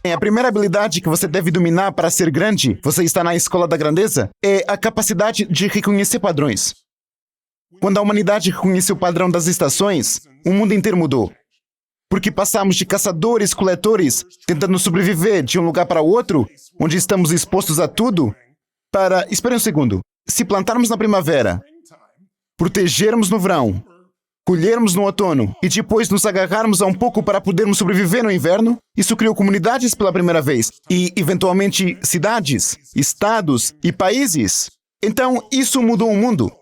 A primeira habilidade que você deve dominar para ser grande, você está na escola da grandeza, é a capacidade de reconhecer padrões. Quando a humanidade reconheceu o padrão das estações, o mundo inteiro mudou. Porque passamos de caçadores-coletores, tentando sobreviver de um lugar para o outro, onde estamos expostos a tudo, para... Espere um segundo. Se plantarmos na primavera, protegermos no verão, colhermos no outono e depois nos agarrarmos a um pouco para podermos sobreviver no inverno, isso criou comunidades pela primeira vez e, eventualmente, cidades, estados e países. Então, isso mudou o mundo.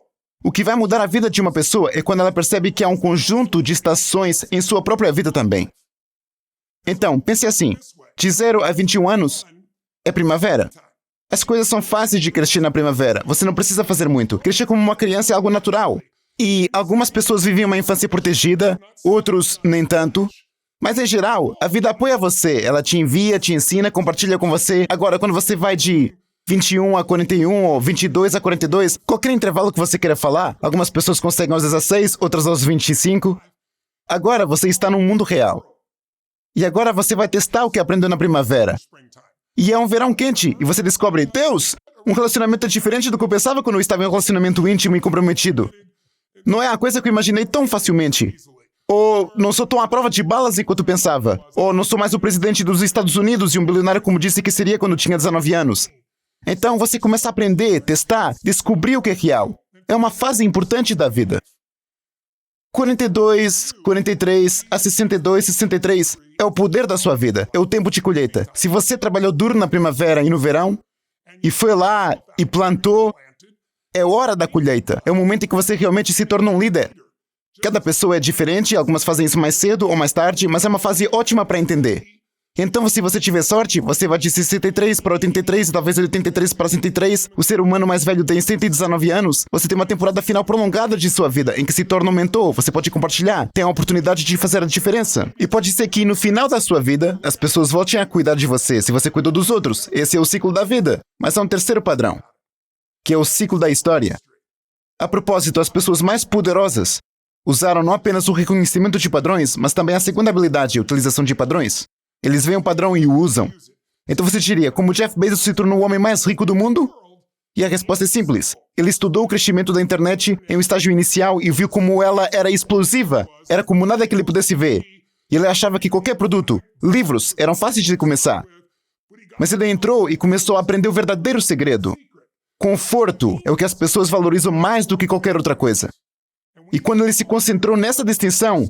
O que vai mudar a vida de uma pessoa é quando ela percebe que há um conjunto de estações em sua própria vida também. Então, pense assim, de 0 a 21 anos é primavera. As coisas são fáceis de crescer na primavera. Você não precisa fazer muito. Crescer como uma criança é algo natural. E algumas pessoas vivem uma infância protegida, outros nem tanto. Mas, em geral, a vida apoia você. Ela te envia, te ensina, compartilha com você. Agora, quando você vai de 21 a 41 ou 22 a 42, qualquer intervalo que você queira falar, algumas pessoas conseguem aos 16, outras aos 25. Agora, você está num mundo real. E agora você vai testar o que aprendeu na primavera. E é um verão quente, e você descobre, Deus, um relacionamento é diferente do que eu pensava quando eu estava em um relacionamento íntimo e comprometido. Não é a coisa que eu imaginei tão facilmente. Ou não sou tão à prova de balas enquanto pensava. Ou não sou mais o presidente dos Estados Unidos e um bilionário como disse que seria quando tinha 19 anos. Então você começa a aprender, testar, descobrir o que é real. É uma fase importante da vida. 42, 43, a 62, 63 é o poder da sua vida, é o tempo de colheita. Se você trabalhou duro na primavera e no verão, e foi lá e plantou, é hora da colheita. É o momento em que você realmente se torna um líder. Cada pessoa é diferente, algumas fazem isso mais cedo ou mais tarde, mas é uma fase ótima para entender. Então, se você tiver sorte, você vai de 63 para 83 e talvez de 83 para 103. O ser humano mais velho tem 119 anos. Você tem uma temporada final prolongada de sua vida, em que se torna um mentor. Você pode compartilhar, tem a oportunidade de fazer a diferença. E pode ser que no final da sua vida, as pessoas voltem a cuidar de você, se você cuidou dos outros. Esse é o ciclo da vida. Mas há um terceiro padrão, que é o ciclo da história. A propósito, as pessoas mais poderosas usaram não apenas o reconhecimento de padrões, mas também a segunda habilidade, a utilização de padrões. Eles veem o padrão e o usam. Então você diria, como Jeff Bezos se tornou o homem mais rico do mundo? E a resposta é simples. Ele estudou o crescimento da internet em um estágio inicial e viu como ela era explosiva. Era como nada que ele pudesse ver. E ele achava que qualquer produto, livros, eram fáceis de começar. Mas ele entrou e começou a aprender o verdadeiro segredo. Conforto é o que as pessoas valorizam mais do que qualquer outra coisa. E quando ele se concentrou nessa distinção,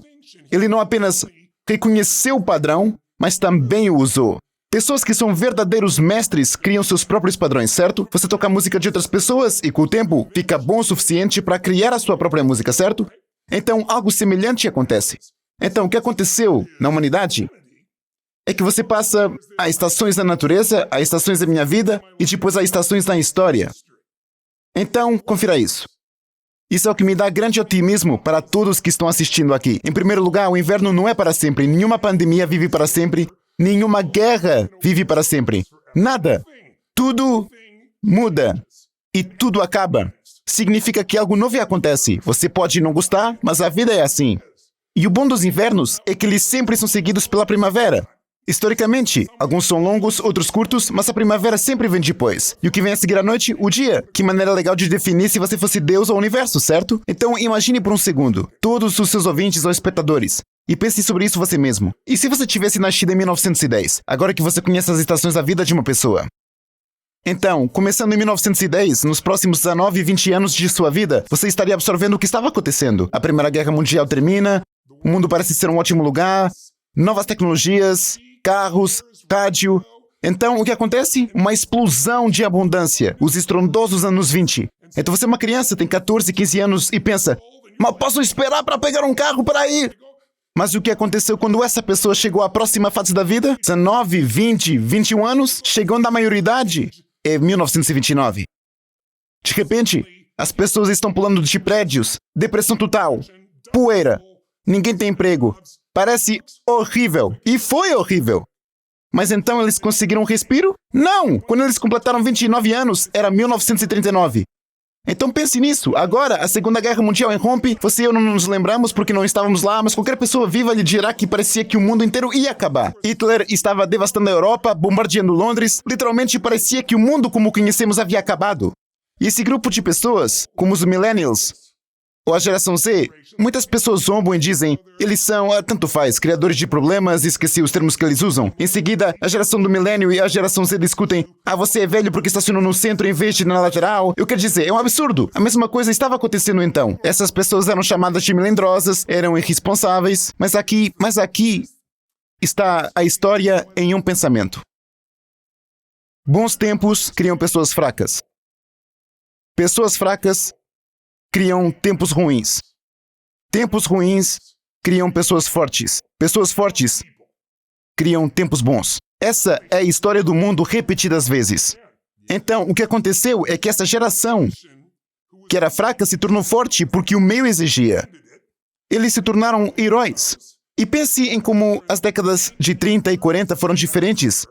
ele não apenas reconheceu o padrão, mas também o usou. Pessoas que são verdadeiros mestres criam seus próprios padrões, certo? Você toca a música de outras pessoas e, com o tempo, fica bom o suficiente para criar a sua própria música, certo? Então, algo semelhante acontece. Então, o que aconteceu na humanidade é que você passa a estações da natureza, a estações da minha vida e depois a estações da história. Então, confira isso. Isso é o que me dá grande otimismo para todos que estão assistindo aqui. Em primeiro lugar, o inverno não é para sempre. Nenhuma pandemia vive para sempre. Nenhuma guerra vive para sempre. Nada. Tudo muda. E tudo acaba. Significa que algo novo acontece. Você pode não gostar, mas a vida é assim. E o bom dos invernos é que eles sempre são seguidos pela primavera. Historicamente, alguns são longos, outros curtos, mas a primavera sempre vem depois. E o que vem a seguir à noite? O dia. Que maneira legal de definir se você fosse Deus ou universo, certo? Então imagine por um segundo, todos os seus ouvintes ou espectadores, e pense sobre isso você mesmo. E se você tivesse nascido em 1910, agora que você conhece as estações da vida de uma pessoa? Então, começando em 1910, nos próximos 19 e 20 anos de sua vida, você estaria absorvendo o que estava acontecendo. A Primeira Guerra Mundial termina, o mundo parece ser um ótimo lugar, novas tecnologias, carros, rádio. Então, o que acontece? Uma explosão de abundância. Os estrondosos anos 20. Então você é uma criança, tem 14, 15 anos e pensa, mas posso esperar para pegar um carro para ir? Mas o que aconteceu quando essa pessoa chegou à próxima fase da vida? 19, 20, 21 anos, chegando à maioridade. É 1929. De repente, as pessoas estão pulando de prédios, depressão total, poeira, ninguém tem emprego. Parece horrível. E foi horrível. Mas então eles conseguiram um respiro? Não! Quando eles completaram 29 anos, era 1939. Então pense nisso. Agora, a Segunda Guerra Mundial irrompe, você e eu não nos lembramos porque não estávamos lá, mas qualquer pessoa viva lhe dirá que parecia que o mundo inteiro ia acabar. Hitler estava devastando a Europa, bombardeando Londres, literalmente parecia que o mundo como o conhecemos havia acabado. E esse grupo de pessoas, como os millennials, ou a geração Z, muitas pessoas zombam e dizem, eles são, tanto faz, criadores de problemas, esqueci os termos que eles usam. Em seguida, a geração do milênio e a geração Z discutem, você é velho porque estacionou no centro em vez de na lateral. Eu quero dizer, é um absurdo. A mesma coisa estava acontecendo então. Essas pessoas eram chamadas de melindrosas, eram irresponsáveis, mas aqui está a história em um pensamento. Bons tempos criam pessoas fracas. Pessoas fracas criam tempos ruins. Tempos ruins criam pessoas fortes. Pessoas fortes criam tempos bons. Essa é a história do mundo repetidas vezes. Então, o que aconteceu é que essa geração, que era fraca, se tornou forte porque o meio exigia. Eles se tornaram heróis. E pense em como as décadas de 30 e 40 foram diferentes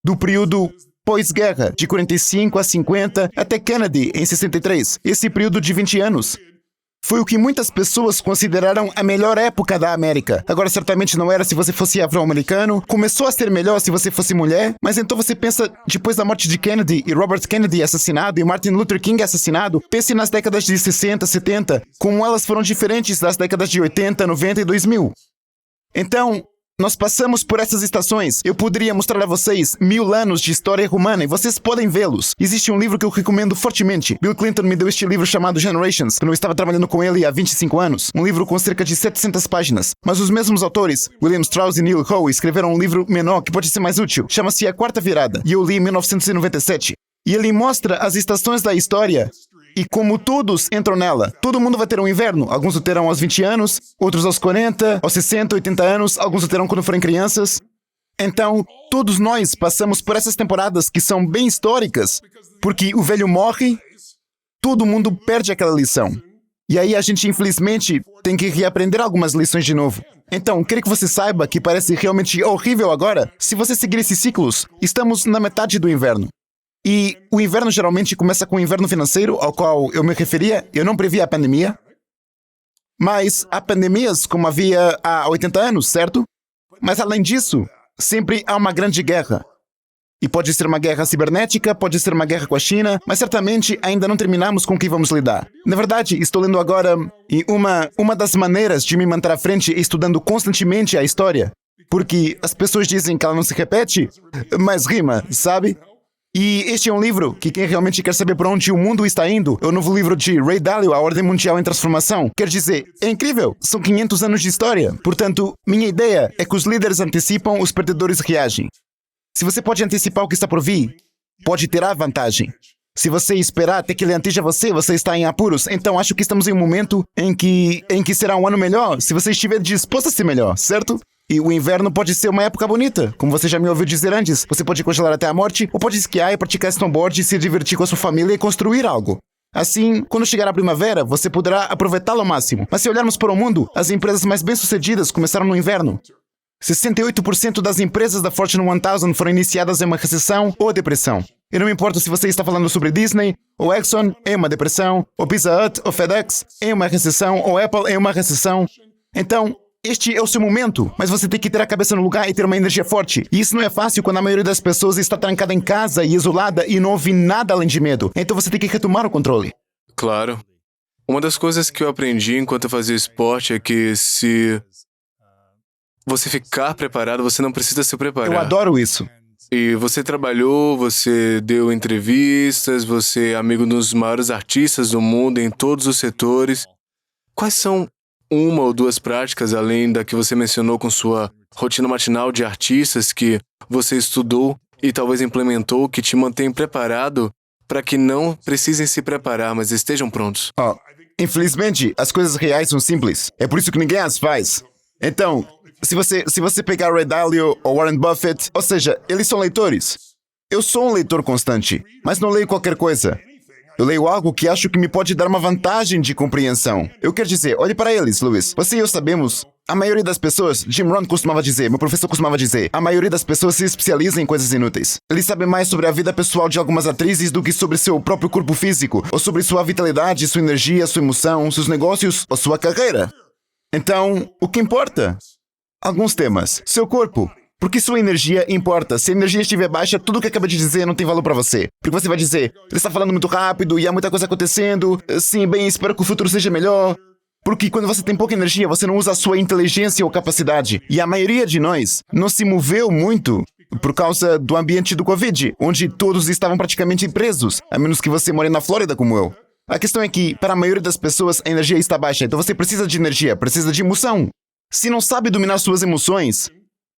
do período pós-guerra, de 45 a 50, até Kennedy, em 63. Esse período de 20 anos foi o que muitas pessoas consideraram a melhor época da América. Agora, certamente não era se você fosse afro-americano, começou a ser melhor se você fosse mulher, mas então você pensa, depois da morte de Kennedy e Robert Kennedy assassinado e Martin Luther King assassinado, pense nas décadas de 60, 70, como elas foram diferentes das décadas de 80, 90 e 2000. Então, nós passamos por essas estações. Eu poderia mostrar a vocês 1000 anos de história humana e vocês podem vê-los. Existe um livro que eu recomendo fortemente. Bill Clinton me deu este livro chamado Generations, quando eu estava trabalhando com ele há 25 anos. Um livro com cerca de 700 páginas. Mas os mesmos autores, William Strauss e Neil Howe, escreveram um livro menor que pode ser mais útil. Chama-se A Quarta Virada. E eu li em 1997. E ele mostra as estações da história e como todos entram nela. Todo mundo vai ter um inverno. Alguns o terão aos 20 anos, outros aos 40, aos 60, 80 anos, alguns o terão quando forem crianças. Então, todos nós passamos por essas temporadas que são bem históricas, porque o velho morre, todo mundo perde aquela lição. E aí a gente, infelizmente, tem que reaprender algumas lições de novo. Então, quero que você saiba que parece realmente horrível agora. Se você seguir esses ciclos, estamos na metade do inverno. E o inverno geralmente começa com o inverno financeiro, ao qual eu me referia. Eu não previa a pandemia. Mas há pandemias como havia há 80 anos, certo? Mas além disso, sempre há uma grande guerra. E pode ser uma guerra cibernética, pode ser uma guerra com a China, mas certamente ainda não terminamos com o que vamos lidar. Na verdade, estou lendo agora, e uma das maneiras de me manter à frente é estudando constantemente a história. Porque as pessoas dizem que ela não se repete, mas rima, sabe? E este é um livro que quem realmente quer saber para onde o mundo está indo é o novo livro de Ray Dalio, A Ordem Mundial em Transformação. Quer dizer, é incrível, são 500 anos de história. Portanto, minha ideia é que os líderes antecipam, os perdedores reagem. Se você pode antecipar o que está por vir, pode ter a vantagem. Se você esperar até que ele antija você, você está em apuros. Então acho que estamos em um momento em que será um ano melhor, se você estiver disposto a ser melhor, certo? E o inverno pode ser uma época bonita. Como você já me ouviu dizer antes, você pode congelar até a morte, ou pode esquiar e praticar snowboard, se divertir com a sua família e construir algo. Assim, quando chegar a primavera, você poderá aproveitá-lo ao máximo. Mas se olharmos para o mundo, as empresas mais bem-sucedidas começaram no inverno. 68% das empresas da Fortune 1000 foram iniciadas em uma recessão ou depressão. E não me importa se você está falando sobre Disney, ou Exxon em uma depressão, ou Pizza Hut, ou FedEx em uma recessão, ou Apple em uma recessão. Então, este é o seu momento, mas você tem que ter a cabeça no lugar e ter uma energia forte. E isso não é fácil quando a maioria das pessoas está trancada em casa e isolada e não ouve nada além de medo. Então você tem que retomar o controle. Claro. Uma das coisas que eu aprendi enquanto eu fazia esporte é que se você ficar preparado, você não precisa se preparar. Eu adoro isso. E você trabalhou, você deu entrevistas, você é amigo dos maiores artistas do mundo em todos os setores. Quais são uma ou duas práticas, além da que você mencionou com sua rotina matinal de artistas, que você estudou e talvez implementou, que te mantém preparado para que não precisem se preparar, mas estejam prontos? Infelizmente, as coisas reais são simples. É por isso que ninguém as faz. Então, se você pegar Ray Dalio ou Warren Buffett, ou seja, eles são leitores. Eu sou um leitor constante, mas não leio qualquer coisa. Eu leio algo que acho que me pode dar uma vantagem de compreensão. Eu quero dizer, olhe para eles, Luiz. Você e eu sabemos A maioria das pessoas, Jim Rohn costumava dizer, meu professor costumava dizer, a maioria das pessoas se especializa em coisas inúteis. Eles sabem mais sobre a vida pessoal de algumas atrizes do que sobre seu próprio corpo físico, ou sobre sua vitalidade, sua energia, sua emoção, seus negócios ou sua carreira. Então, o que importa? Alguns temas. Seu corpo. Porque sua energia importa. Se a energia estiver baixa, tudo o que acabei de dizer não tem valor pra você. Porque você vai dizer, ele está falando muito rápido e há muita coisa acontecendo. Sim, bem, espero que o futuro seja melhor. Porque quando você tem pouca energia, você não usa a sua inteligência ou capacidade. E a maioria de nós não se moveu muito por causa do ambiente do Covid, onde todos estavam praticamente presos, a menos que você more na Flórida como eu. A questão é que, para a maioria das pessoas, a energia está baixa, então você precisa de energia, precisa de emoção. Se não sabe dominar suas emoções,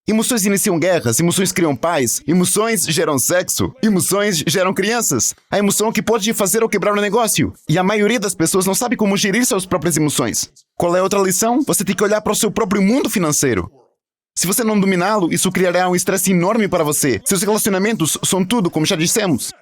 emoções iniciam guerras, emoções criam paz, emoções geram sexo, emoções geram crianças. A emoção que pode fazer ou quebrar um negócio. E a maioria das pessoas não sabe como gerir suas próprias emoções. Qual é a outra lição? Você tem que olhar para o seu próprio mundo financeiro. Se você não dominá-lo, isso criará um estresse enorme para você. Seus relacionamentos são tudo, como já dissemos.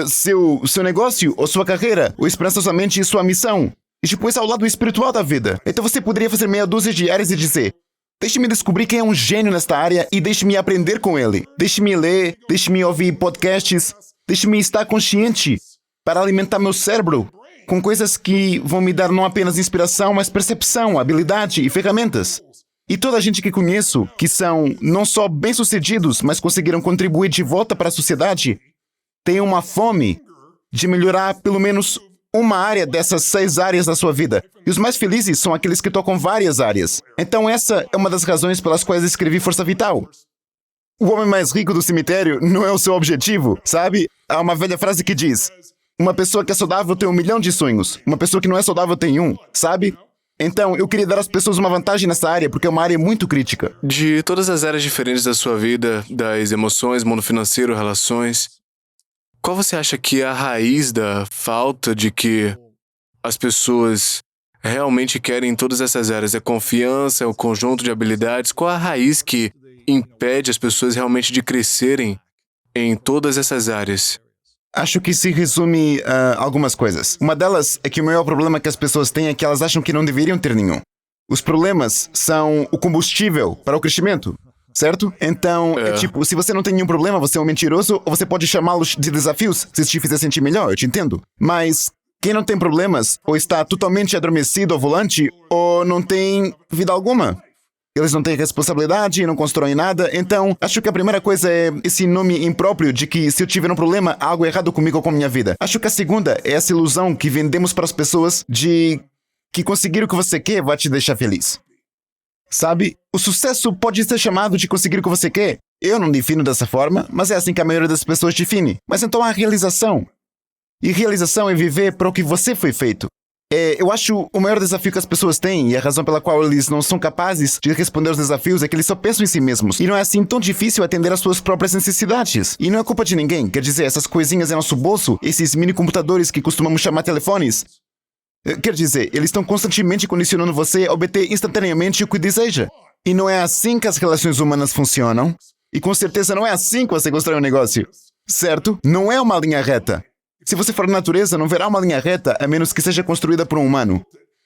Seu negócio ou sua carreira, ou esperançosamente sua missão. E depois ao lado espiritual da vida. Então você poderia fazer meia dúzia de áreas e dizer: deixe-me descobrir quem é um gênio nesta área e deixe-me aprender com ele. Deixe-me ler, deixe-me ouvir podcasts, deixe-me estar consciente para alimentar meu cérebro com coisas que vão me dar não apenas inspiração, mas percepção, habilidade e ferramentas. E toda a gente que conheço, que são não só bem-sucedidos, mas conseguiram contribuir de volta para a sociedade, tem uma fome de melhorar pelo menos uma área dessas 6 áreas da sua vida. E os mais felizes são aqueles que tocam várias áreas. Então essa é uma das razões pelas quais escrevi Força Vital. O homem mais rico do cemitério não é o seu objetivo, sabe? Há uma velha frase que diz: uma pessoa que é saudável tem 1 milhão de sonhos. Uma pessoa que não é saudável tem um, sabe? Então, eu queria dar às pessoas uma vantagem nessa área, porque é uma área muito crítica. De todas as áreas diferentes da sua vida, das emoções, mundo financeiro, relações, qual você acha que é a raiz da falta de que as pessoas realmente querem em todas essas áreas? É confiança, é o conjunto de habilidades? Qual a raiz que impede as pessoas realmente de crescerem em todas essas áreas? Acho que se resume a algumas coisas. Uma delas é que o maior problema que as pessoas têm é que elas acham que não deveriam ter nenhum. Os problemas são o combustível para o crescimento. Certo? Então, é tipo, se você não tem nenhum problema, você é um mentiroso, ou você pode chamá-los de desafios, se isso te fizer sentir melhor, eu te entendo. Mas quem não tem problemas, ou está totalmente adormecido ao volante, ou não tem vida alguma. Eles não têm responsabilidade, não constroem nada, então acho que a primeira coisa é esse nome impróprio de que se eu tiver um problema, há algo errado comigo ou com a minha vida. Acho que a segunda é essa ilusão que vendemos para as pessoas de que conseguir o que você quer vai te deixar feliz. Sabe? O sucesso pode ser chamado de conseguir o que você quer. Eu não defino dessa forma, mas é assim que a maioria das pessoas define. Mas então há realização. E realização é viver para o que você foi feito. Eu acho o maior desafio que as pessoas têm, e a razão pela qual eles não são capazes de responder aos desafios, é que eles só pensam em si mesmos. E não é assim tão difícil atender às suas próprias necessidades. E não é culpa de ninguém. Quer dizer, essas coisinhas em nosso bolso, esses mini computadores que costumamos chamar telefones, quer dizer, eles estão constantemente condicionando você a obter instantaneamente o que deseja. E não é assim que as relações humanas funcionam. E com certeza não é assim que você constrói um negócio. Certo? Não é uma linha reta. Se você for na natureza, não verá uma linha reta a menos que seja construída por um humano.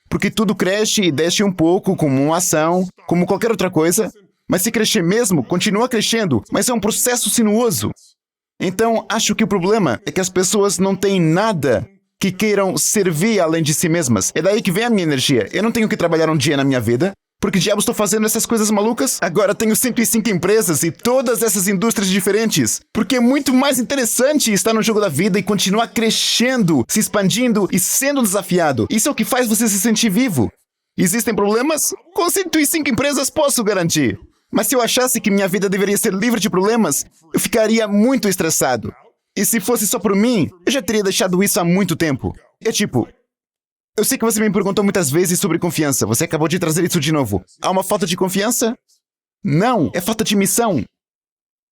Porque tudo cresce e desce um pouco, como uma ação, como qualquer outra coisa. Mas se crescer mesmo, continua crescendo, mas é um processo sinuoso. Então, acho que o problema é que as pessoas não têm nada que queiram servir além de si mesmas. É daí que vem a minha energia. Eu não tenho que trabalhar um dia na minha vida. Porque diabo estou fazendo essas coisas malucas? Agora tenho 105 empresas e todas essas indústrias diferentes. Porque é muito mais interessante estar no jogo da vida e continuar crescendo, se expandindo e sendo desafiado. Isso é o que faz você se sentir vivo. Existem problemas? Com 105 empresas posso garantir. Mas se eu achasse que minha vida deveria ser livre de problemas, eu ficaria muito estressado. E se fosse só por mim, eu já teria deixado isso há muito tempo. É tipo... Eu sei que você me perguntou muitas vezes sobre confiança. Você acabou de trazer isso de novo. Há uma falta de confiança? Não, é falta de missão.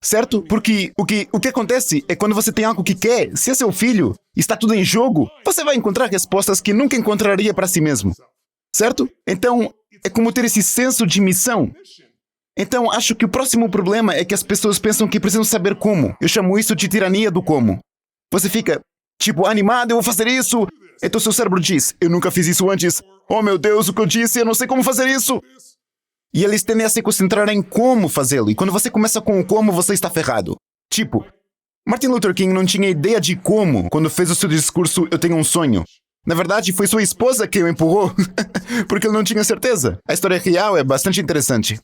Certo? Porque o que acontece é quando você tem algo que quer, se é seu filho, está tudo em jogo, você vai encontrar respostas que nunca encontraria para si mesmo. Certo? Então, é como ter esse senso de missão. Então, acho que o próximo problema é que as pessoas pensam que precisam saber como. Eu chamo isso de tirania do como. Você fica, tipo, animado, eu vou fazer isso. Então seu cérebro diz, eu nunca fiz isso antes. Oh meu Deus, o que eu disse, eu não sei como fazer isso. E eles tendem a se concentrar em como fazê-lo. E quando você começa com o como, você está ferrado. Tipo, Martin Luther King não tinha ideia de como quando fez o seu discurso Eu Tenho um Sonho. Na verdade, foi sua esposa que o empurrou, porque ele não tinha certeza. A história real é bastante interessante.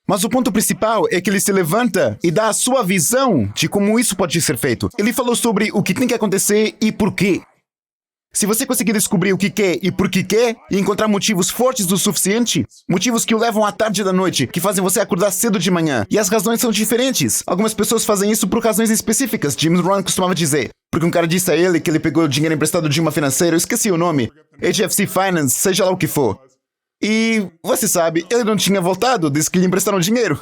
Mas o ponto principal é que ele se levanta e dá a sua visão de como isso pode ser feito. Ele falou sobre o que tem que acontecer e por quê. Se você conseguir descobrir o que quer e por que quer, e encontrar motivos fortes o suficiente, motivos que o levam à tarde da noite, que fazem você acordar cedo de manhã, e as razões são diferentes. Algumas pessoas fazem isso por razões específicas, James Rohn costumava dizer. Porque um cara disse a ele que ele pegou dinheiro emprestado de uma financeira, eu esqueci o nome, HFC Finance, seja lá o que for. E, você sabe, ele não tinha voltado, disse que lhe emprestaram dinheiro.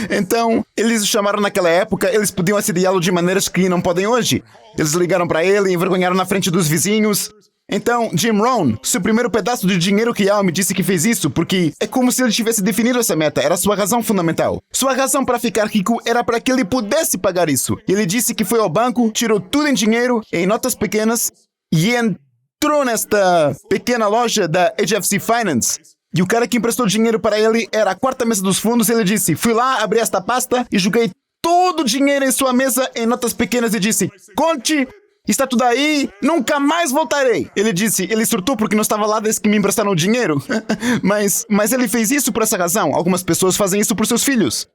Então, eles o chamaram naquela época, eles podiam assediá-lo de maneiras que não podem hoje. Eles ligaram pra ele, envergonharam na frente dos vizinhos. Então, Jim Rohn, seu primeiro pedaço de dinheiro real, me disse que fez isso porque é como se ele tivesse definido essa meta, era sua razão fundamental. Sua razão para ficar rico era para que ele pudesse pagar isso. Ele disse que foi ao banco, tirou tudo em dinheiro, em notas pequenas, e entrou nesta pequena loja da HFC Finance. E o cara que emprestou dinheiro para ele era a quarta mesa dos fundos. Ele disse, fui lá, abri esta pasta e joguei todo o dinheiro em sua mesa em notas pequenas e disse, conte, está tudo aí, nunca mais voltarei. Ele disse, ele surtou porque não estava lá desde que me emprestaram o dinheiro. mas ele fez isso por essa razão. Algumas pessoas fazem isso por seus filhos.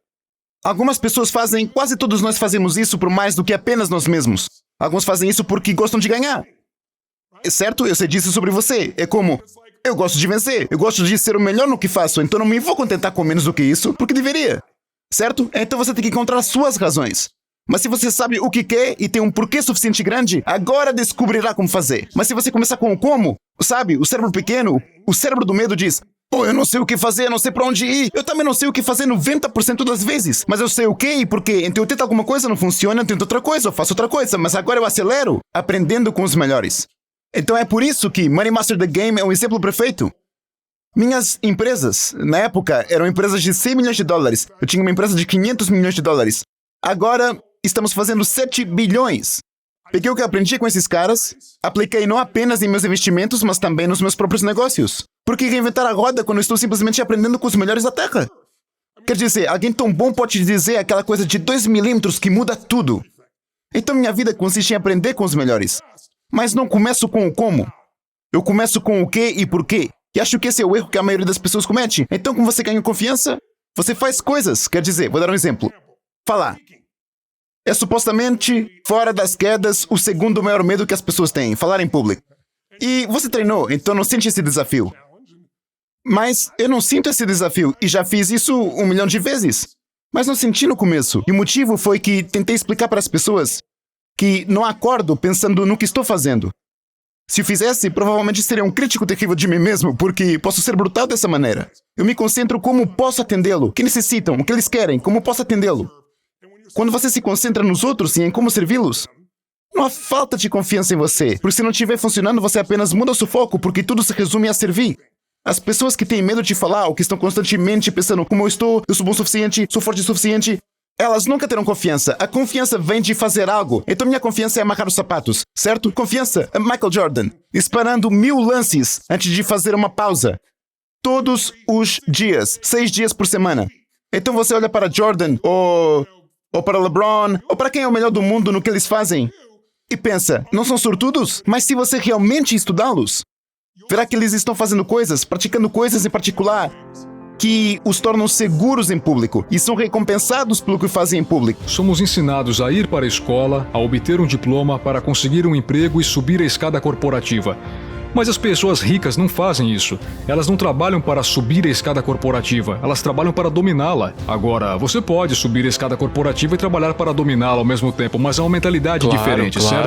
Algumas pessoas fazem, quase todos nós fazemos isso por mais do que apenas nós mesmos. Alguns fazem isso porque gostam de ganhar. Certo? Eu sei disso sobre você. É como, eu gosto de vencer. Eu gosto de ser o melhor no que faço. Então não me vou contentar com menos do que isso, porque deveria. Certo? Então você tem que encontrar suas razões. Mas se você sabe o que quer e tem um porquê suficiente grande, agora descobrirá como fazer. Mas se você começar com o como, sabe, o cérebro pequeno, o cérebro do medo diz, pô, eu não sei o que fazer, eu não sei pra onde ir. Eu também não sei o que fazer 90% das vezes. Mas eu sei o que e por quê. Então eu tento alguma coisa, não funciona, eu tento outra coisa, eu faço outra coisa. Mas agora eu acelero, aprendendo com os melhores. Então é por isso que Money Master the Game é um exemplo perfeito. Minhas empresas, na época, eram empresas de 100 milhões de dólares. Eu tinha uma empresa de 500 milhões de dólares. Agora, estamos fazendo 7 bilhões. Peguei o que aprendi com esses caras, apliquei não apenas em meus investimentos, mas também nos meus próprios negócios. Por que reinventar a roda quando eu estou simplesmente aprendendo com os melhores da Terra? Quer dizer, alguém tão bom pode dizer aquela coisa de 2 milímetros que muda tudo. Então minha vida consiste em aprender com os melhores. Mas não começo com o como. Eu começo com o que e por quê. E acho que esse é o erro que a maioria das pessoas comete. Então, como você ganha confiança, você faz coisas. Quer dizer, vou dar um exemplo. Falar. É supostamente, fora das quedas, o segundo maior medo que as pessoas têm. Falar em público. E você treinou, então não sente esse desafio. Mas eu não sinto esse desafio. E já fiz isso 1 milhão de vezes. Mas não senti no começo. E o motivo foi que tentei explicar para as pessoas que não acordo pensando no que estou fazendo. Se eu fizesse, provavelmente seria um crítico terrível de mim mesmo, porque posso ser brutal dessa maneira. Eu me concentro como posso atendê-lo, o que necessitam, o que eles querem, como posso atendê-lo. Quando você se concentra nos outros e em como servi-los, não há falta de confiança em você, porque se não estiver funcionando, você apenas muda o seu foco, porque tudo se resume a servir. As pessoas que têm medo de falar, ou que estão constantemente pensando como eu sou bom o suficiente, sou forte o suficiente, elas nunca terão confiança. A confiança vem de fazer algo. Então minha confiança é amarrar os sapatos, certo? Confiança é Michael Jordan, disparando 1000 lances antes de fazer uma pausa. Todos os dias, 6 dias por semana. Então você olha para Jordan, ou para LeBron, ou para quem é o melhor do mundo no que eles fazem, e pensa, não são sortudos? Mas se você realmente estudá-los, verá que eles estão fazendo coisas, praticando coisas em particular, que os tornam seguros em público e são recompensados pelo que fazem em público. Somos ensinados a ir para a escola, a obter um diploma para conseguir um emprego e subir a escada corporativa. Mas as pessoas ricas não fazem isso. Elas não trabalham para subir a escada corporativa, elas trabalham para dominá-la. Agora, você pode subir a escada corporativa e trabalhar para dominá-la ao mesmo tempo, mas é uma mentalidade diferente, certo?